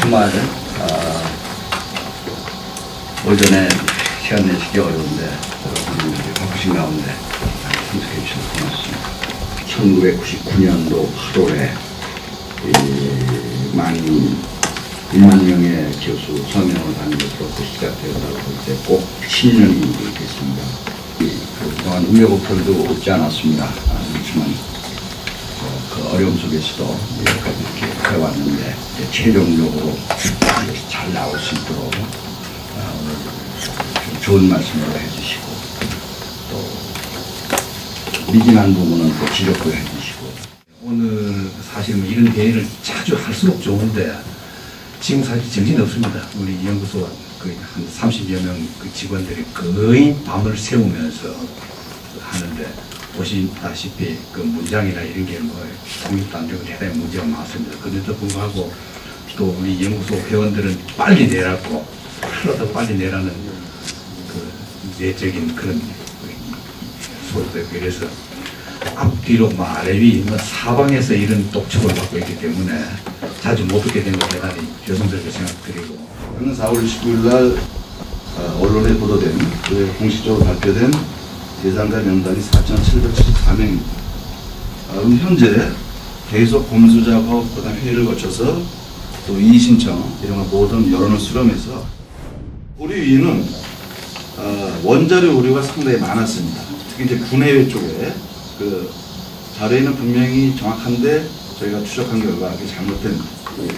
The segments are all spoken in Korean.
주말 오전에 시간 내시기 어려운데 여러분들이 바쁘신 가운데 참석해 주셔서 고맙습니다. 1999년도 8월에 1만 명의 교수 서명을 받는 것으로부터 시작되었다고 볼 때 꼭 10년이 됐습니다. 그동안 우여곡절도 없지 않았습니다. 그렇지만 그 어려움 속에서도 여기까지 이렇게 해왔는데 최종적으로 잘 나올 수 있도록 오늘 좀 좋은 말씀을 해주시고 또 미진한 부분은 또 지적도 해주시고 오늘 사실 뭐 이런 대회를 자주 할수록 좋은데 지금 사실 정신이 없습니다. 우리 연구소 거의 한 30여 명 그 직원들이 거의 밤을 새우면서 하는데 보시다시피 그 문장이나 이런 게 뭐 통일도 안 되고 대단히 문제가 많습니다. 그런데도 불구하고 또 우리 연구소 회원들은 빨리 내라고 하루도 빨리 내라는 그 내적인 그런 소리도 있고 그래서 앞뒤로 아래 위 사방에서 이런 독촉을 받고 있기 때문에 자주 못 듣게 된 것 대단히 죄송스럽게 생각드리고 오늘 4월 29일 날 언론에 보도된 공식적으로 발표된 대상자 명단이 4,774명입니다. 현재 계속 검수 작업, 그다음 회의를 거쳐서 또 이의 신청 이런 모든 여론을 수렴해서 우리 위는 원자료 오류가 상당히 많았습니다. 특히 이제 군해외 쪽에 그 자료에는 분명히 정확한데 저희가 추적한 결과 이게 잘못된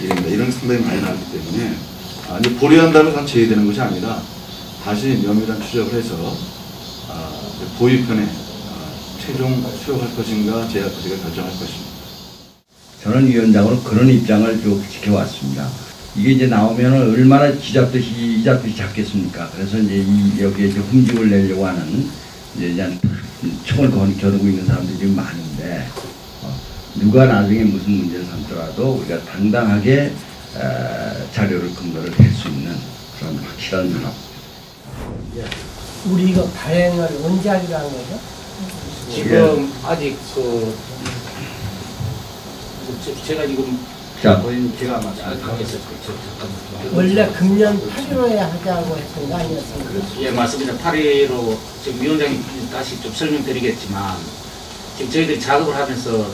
일입니다. 이런 게 상당히 많이 나왔기 때문에 이제 보류한다고 다 제외되는 것이 아니라 다시 면밀한 추적을 해서 보유편에 최종 수용할 것인가 제할 것인가 결정할 것입니다. 저는 위원장으로 그런 입장을 쭉 지켜왔습니다. 이게 이제 나오면 얼마나 이 잡듯이 잡겠습니까? 그래서 이제 여기에 이제 흠집을 내려고 하는 이제 총을 겨누고 있는 사람들이 좀 많은데 누가 나중에 무슨 문제를 삼더라도 우리가 당당하게 자료를 근거를 댈 수 있는 그런 확실한 문화. 우리 이거 발행을 언제 하기로 거죠? 지금 아직 제가 지금 자, 제가 강의했을 원래 금년 8월에 하자고 했던 거 아니었습니까? 예, 맞습니다. 8일로 지금 위원장님 다시 좀 설명드리겠지만 지금 저희들이 작업을 하면서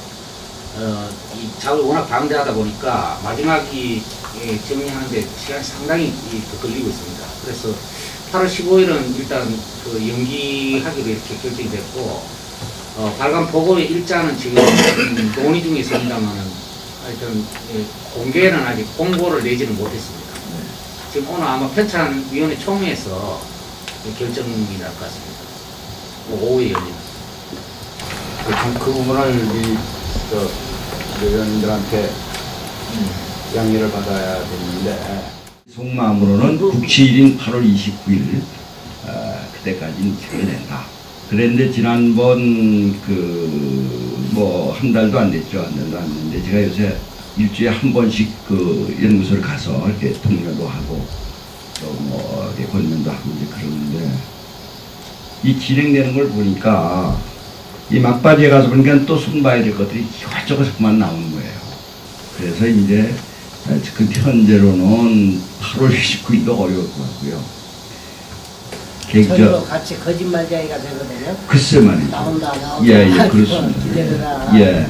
이 작업이 워낙 방대하다 보니까 마지막이 정리하는데 시간이 상당히 걸리고 있습니다. 그래서 8월 15일은 일단 그 연기하기로 이렇게 결정이 됐고 발간 보고의 일자는 지금 논의 중에 있습니다만은 하여튼 공개는 아직 공고를 내지는 못했습니다. 지금 오늘 아마 편찬위원회 총회에서 결정이 날 것 같습니다. 오후에 열립니다. 그 부분을 의원들한테 양해를 받아야 되는데 속마음으로는 국치일인 8월 29일 그때까지는 진행된다. 그랬는데 지난번 한 달도 안 됐죠. 한 달도 안 됐는데 제가 요새 일주일에 한 번씩 그 연구소를 가서 이렇게 통역도 하고 또 이렇게 권면도 하고 이제 그러는데 이 진행되는 걸 보니까 이 막바지에 가서 보니까 또 손봐야 될 것들이 이것저것만 나오는 거예요. 그래서 이제 지금 현재로는 8월 29일도 어려울 것 같고요. 저희도 같이 거짓말쟁이가 되거든요. 글쎄 말이죠. 나온다. 예, 그렇습니다. 기대되라. 예.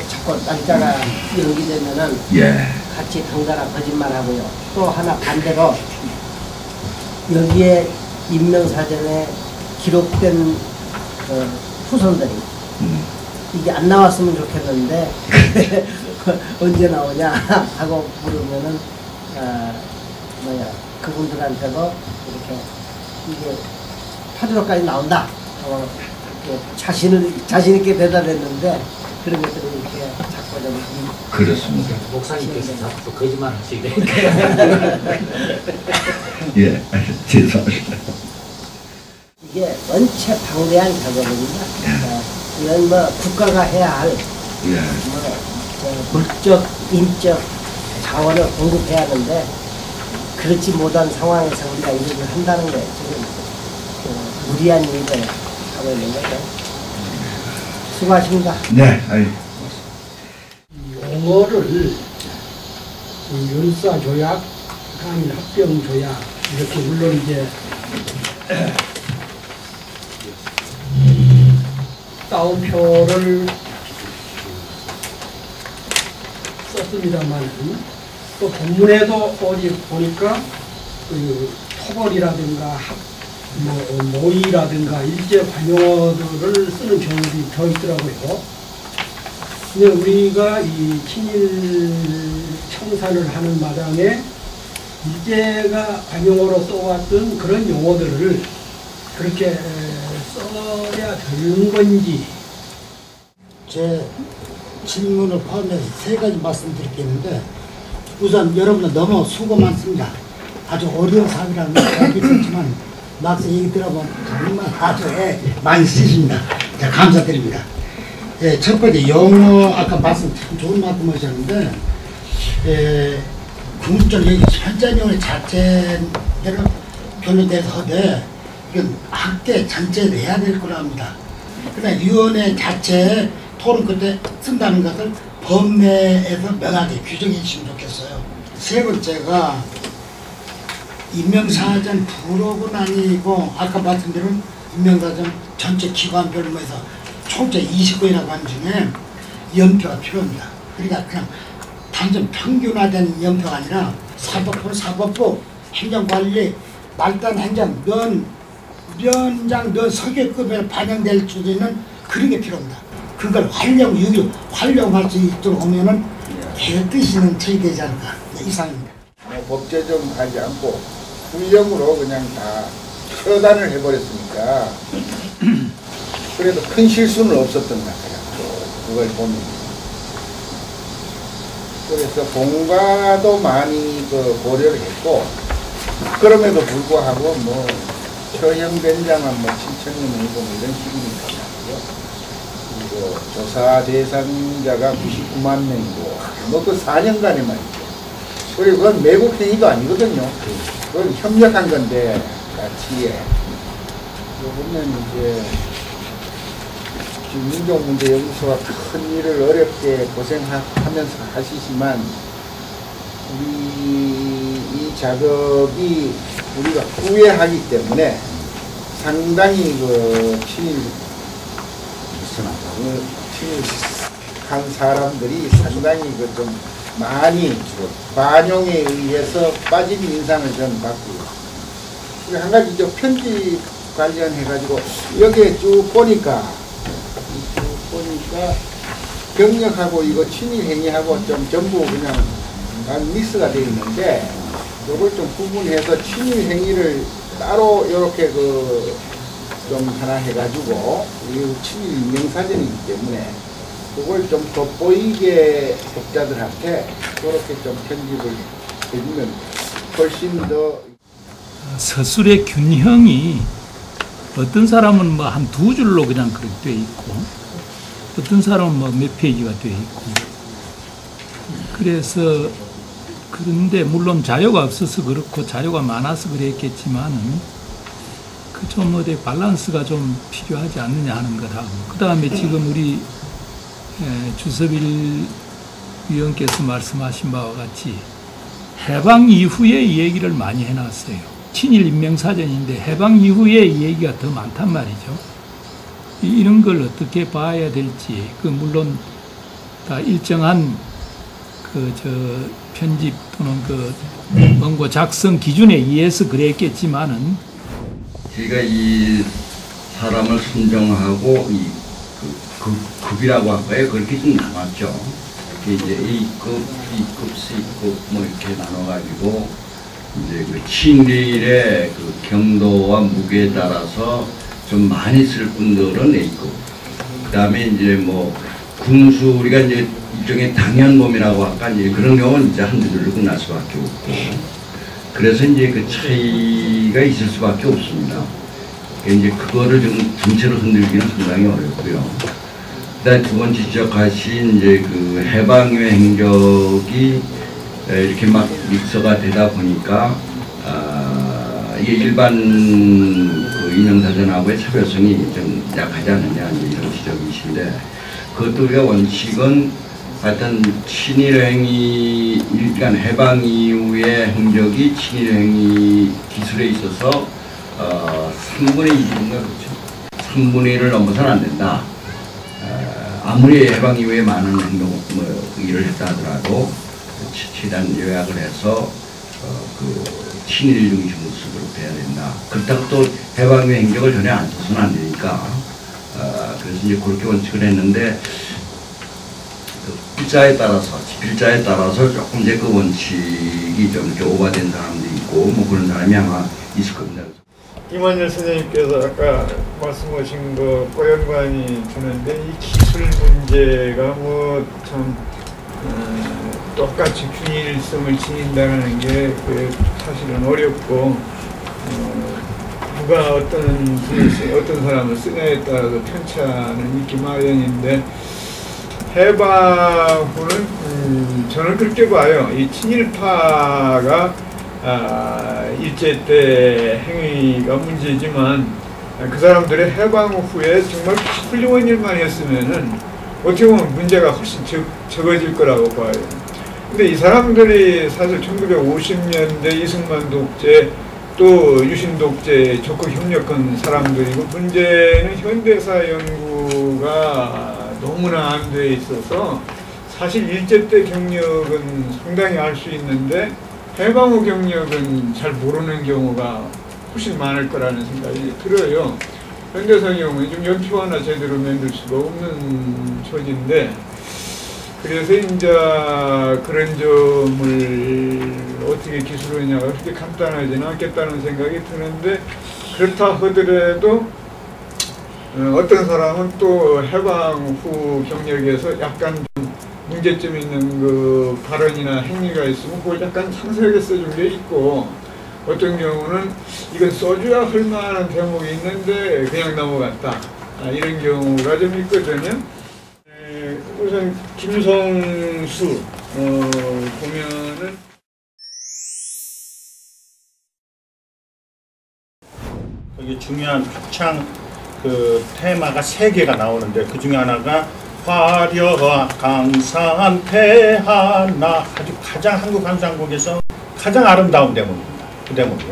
자꾸 날짜가 연기되면은 같이 덩달아 거짓말하고요. 또 하나 반대로 여기에 인명사전에 기록된 후손들이 이게 안 나왔으면 좋겠는데 언제 나오냐 하고 물으면은 그분들한테도 이렇게 이게 8월까지 나온다 하고 자신 있게 대답했는데 그런 것들이 이렇게 자꾸 좀 그렇습니다. 목사님께서 자꾸 거짓말 하시게. 예, 죄송합니다. 이게 원체 방대한 작업입니다. 이건 뭐 국가가 해야 할 물적, 인적 자원을 공급해야 하는데 그렇지 못한 상황에서 우리가 일을 한다는 거예요. 지금 무리한 일을 하고 있는 거죠. 수고하십니다. 네, 용어를 연사 조약, 한일 합병 조약 이렇게 물론 이제 따옴표를 썼습니다만 또 본문에도 어디 보니까 그 토벌이라든가 모의라든가 일제 관용어들을 쓰는 경우도 더 있더라고요. 근데 우리가 이 친일 청산을 하는 마당에 일제가 관용어로 써왔던 그런 용어들을 그렇게 써야 되는 건지. 제 질문을 포함해서 3가지 말씀드리겠는데, 우선 여러분들 너무 수고 많습니다. 아주 어려운 사업이라는 걸 알고 있었지만 막상 얘기 들어보면 정말 아주 많이 쓰십니다. 자, 감사드립니다. 예, 첫 번째 영어 아까 말씀 참 좋은 말씀 하셨는데, 궁극적으로 여기 현장용의 자체를 변호돼서 하되 이건 학계 전체에 해야 될 거랍니다. 그다음 위원회 자체에 토론 끝에 쓴다는 것을 법내에서 명확히 규정해 주시면 좋겠어요. 세 번째가 임명사전 부록은 아니고 아까 말씀드린 임명사전 전체 기관별로 해서 총체 20건이라고 하는 중에 연표가 필요합니다. 그러니까 그냥 단순 평균화된 연표가 아니라 사법부, 행정관리, 말단 행정, 면장, 서계급에 반영될 수 있는 그런 게 필요합니다. 그걸 활용할 수 있도록 하면은 뜻이 있는 책이 되지 않을까. 네, 이상입니다. 법제적으로 하지 않고 훈령으로 그냥 다 처단을 해버렸으니까 그래도 큰 실수는 없었던 것 같아요. 그걸 보면. 그래서 본가도 많이 고려를 했고, 그럼에도 불구하고 처형된장은 7,000명이고 이런 식이니까 그리고 조사 대상자가 99만 명이고 그 4년간에 말이죠. 그리고 그건 매국 행위도 아니거든요. 그건 협력한 건데 같이 보면 이제 민족문제연구소가 큰 일을 어렵게 고생하면서 하시지만 이 작업이 우리가 후회하기 때문에 상당히 친일한 사람들이 상당히 좀 많이 반용에 의해서 빠진 인상을 좀 받고 있어요. 한 가지 편집 관련해가지고 여기에 쭉 보니까 병력하고 이거 친일 행위하고 좀 전부 그냥 믹스가 되어 있는데 이걸 좀 구분해서 친일 행위를 따로 이렇게 좀 하나 해가지고 이 친일 인명사전이기 때문에 그걸 좀 돋보이게 독자들한테 그렇게 좀 편집을 해주면 훨씬 더 서술의 균형이 어떤 사람은 한 2줄로 그냥 그렇게 돼 있고 어떤 사람은 몇 페이지가 돼 있고 그래서 그런데 물론 자료가 없어서 그렇고 자료가 많아서 그랬겠지만은 그 좀 어디 밸런스가 좀 필요하지 않느냐 하는 것하고 그 다음에 지금 우리 주석일 위원께서 말씀하신 바와 같이 해방 이후의 얘기를 많이 해놨어요. 친일 인명사전인데 해방 이후의 얘기가 더 많단 말이죠. 이런 걸 어떻게 봐야 될지 물론 다 일정한 편집 또는 원고 작성 기준에 의해서 그랬겠지만은 저희가 이 사람을 선정하고 급이라고 할까요? 그렇게 좀 나눴죠. 이제 A급, B급, C급 이렇게 나눠가지고 이제 친일의 경도와 무게에 따라서 좀 많이 쓸 분들은 A급. 그다음에 이제 군수 우리가 이제 일종의 당연범이라고 할까 이제 그런 경우는 이제 한두 줄로 끝날 수밖에 없고. 그래서 이제 그 차이가 있을 수밖에 없습니다. 이제 그거를 좀 전체로 흔들기는 상당히 어렵고요. 그다음 두 번째 지적하신 이제 해방 이후 행적이 이렇게 막 믹서가 되다 보니까 이게 일반 인용사전하고의 차별성이 좀 약하지 않느냐 이런 지적이신데 그것도 우리가 원칙은 하여튼 친일행위, 일간 해방 이후의 행적이 친일행위 기술에 있어서 3분의 2인가 그렇죠. 3분의 1을 넘어서는 안 된다. 아무리 해방 이후에 많은 행동, 일을 했다 하더라도 최대한 요약을 해서 그 친일 중심으로 쓰도록 해야 된다. 그렇다고 또 해방 이후 행적을 전혀 안 써서는 안 되니까. 그래서 이제 그렇게 원칙을 했는데 필자에 따라서 조금 이제 그 원칙이 좀 이렇게 오버된 사람도 있고 뭐 그런 사람이 아마 있을 겁니다. 김한일 선생님께서 아까 말씀하신 거과 연관이 드는데 이 기술 문제가 뭐 참 똑같이 균일성을 지닌다는 게 사실은 어렵고 누가 어떤 사람을 쓰냐에 따라서 편차는 있기 마련인데 해방 후는 저는 그렇게 봐요. 이 친일파가 일제 때 행위가 문제지만 그 사람들의 해방 후에 정말 훌륭한 일만 했으면은 어떻게 보면 문제가 훨씬 적어질 거라고 봐요. 근데 이 사람들이 사실 1950년대 이승만 독재 또 유신 독재에 적극 협력한 사람들이고 문제는 현대사 연구가 너무나 안 돼 있어서 사실 일제 때 경력은 상당히 알 수 있는데 해방 후 경력은 잘 모르는 경우가 훨씬 많을 거라는 생각이 들어요. 현대사 경우는 좀 연표 하나 제대로 만들 수가 없는 처지인데 그래서 이제 그런 점을 어떻게 기술하냐가 그렇게 간단하지는 않겠다는 생각이 드는데 그렇다 하더라도 어떤 사람은 또 해방 후 경력에서 약간 좀 문제점 있는 그 발언이나 행위가 있으면 그걸 약간 상세하게 써준 게 있고 어떤 경우는 이건 써줘야 할 만한 대목이 있는데 그냥 넘어갔다 이런 경우가 좀 있거든요. 우선 김성수 보면은 여기 중요한 표창 그 테마가 3개가 나오는데 그 중에 하나가 화려강산 태하나 아주 가장 한국 한상곡에서 가장 아름다운 대목입니다. 그 대목이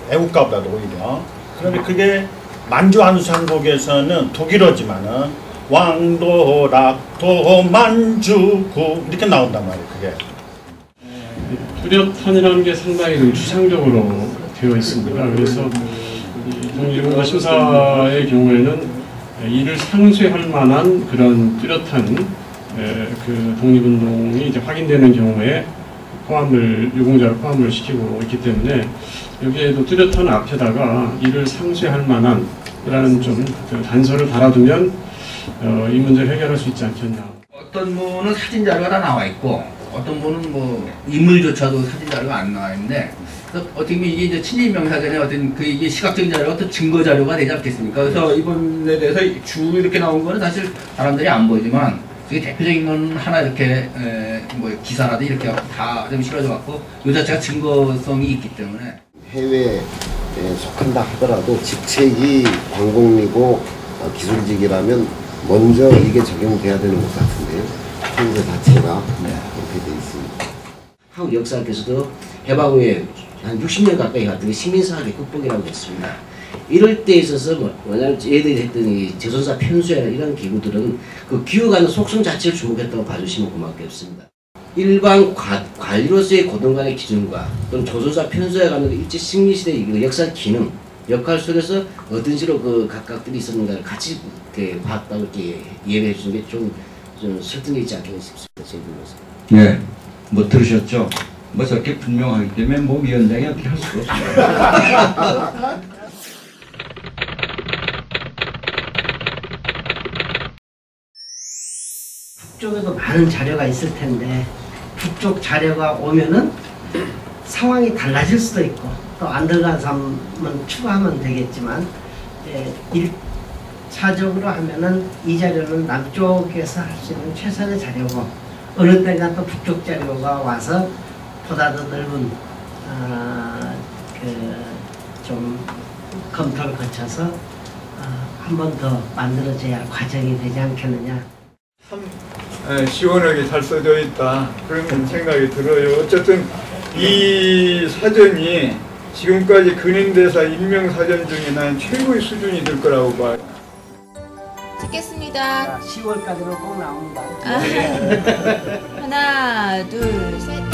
애국가보다도 오히려 그런데 그게 만주 한상곡에서는 독일어지만은 왕도락도 만주구 이렇게 나온단 말이에요. 그게 뚜렷한이라는 게 상당히 추상적으로 되어 있습니다. 그래서 독립운동 심사의 경우에는 이를 상쇄할 만한 그런 뚜렷한 그 독립운동이 이제 확인되는 경우에 유공자를 포함을 시키고 있기 때문에 여기에도 뚜렷한 앞에다가 이를 상쇄할 만한 라는 좀 단서를 달아두면 이 문제를 해결할 수 있지 않겠나. 어떤 분은 사진 자료가 다 나와 있고 어떤 분은 뭐 인물조차도 사진 자료가 안 나와 있는데 어떻게 보면 이게 이제 친일 명사전에 어떤 그 이게 시각적인 자료가 어떤 증거 자료가 되지 않겠습니까? 그래서 이번에 대해서 쭉 이렇게 나온 거는 사실 사람들이 안 보지만 그게 대표적인 건 하나 이렇게 뭐 기사라도 이렇게 다 좀 실어져 갖고 이 자체가 증거성이 있기 때문에 해외에 속한다 하더라도 직책이 광복리고 기술직이라면 먼저 이게 적용돼야 되는 것 같은데요. 현재 자체가 그렇게 돼 있습니다. 한국 역사학에서도 해방 후에 한 60년 가까이 갔던 시민사학의 극복이라고 했습니다. 이럴 때 있어서 뭐냐면 얘들이 했던 이 제소사 편수회나 이런 기구들은 그 기후가는 속성 자체를 주목했다고 봐주시면 고맙겠습니다. 일반 관리로서의 고등관의 기준과 또는 조선사 편수에 가는 일제 식민시대의 역사 기능, 역할 속에서 어떤 식으로 그 각각들이 있었는가를 같이 이렇게 봤다고 이렇게 이해해 주는 게 좀 설득이 있지 않겠나 싶습니다. 네, 뭐 들으셨죠? 뭐 저렇게 분명하기 때문에 뭐 위원장이 어떻게 할 수가 없습니다. 북쪽에도 많은 자료가 있을 텐데 북쪽 자료가 오면은 상황이 달라질 수도 있고 또 안 들어간 사람은 추가하면 되겠지만 1차적으로 하면은 이 자료는 남쪽에서 할 수 있는 최선의 자료고 어느 때가 또 북쪽 자료가 와서 보다 더 넓은 좀 검토를 거쳐서 한 번 더 만들어져야 할 과정이 되지 않겠느냐. 참 시원하게 잘 써져 있다 그런 생각이 들어요. 어쨌든 이 사전이 지금까지 근현대사 인명사전 중에 난 최고의 수준이 될 거라고 봐요. 찍겠습니다. 10월까지는 꼭 나옵니다. 하나, 둘, 셋.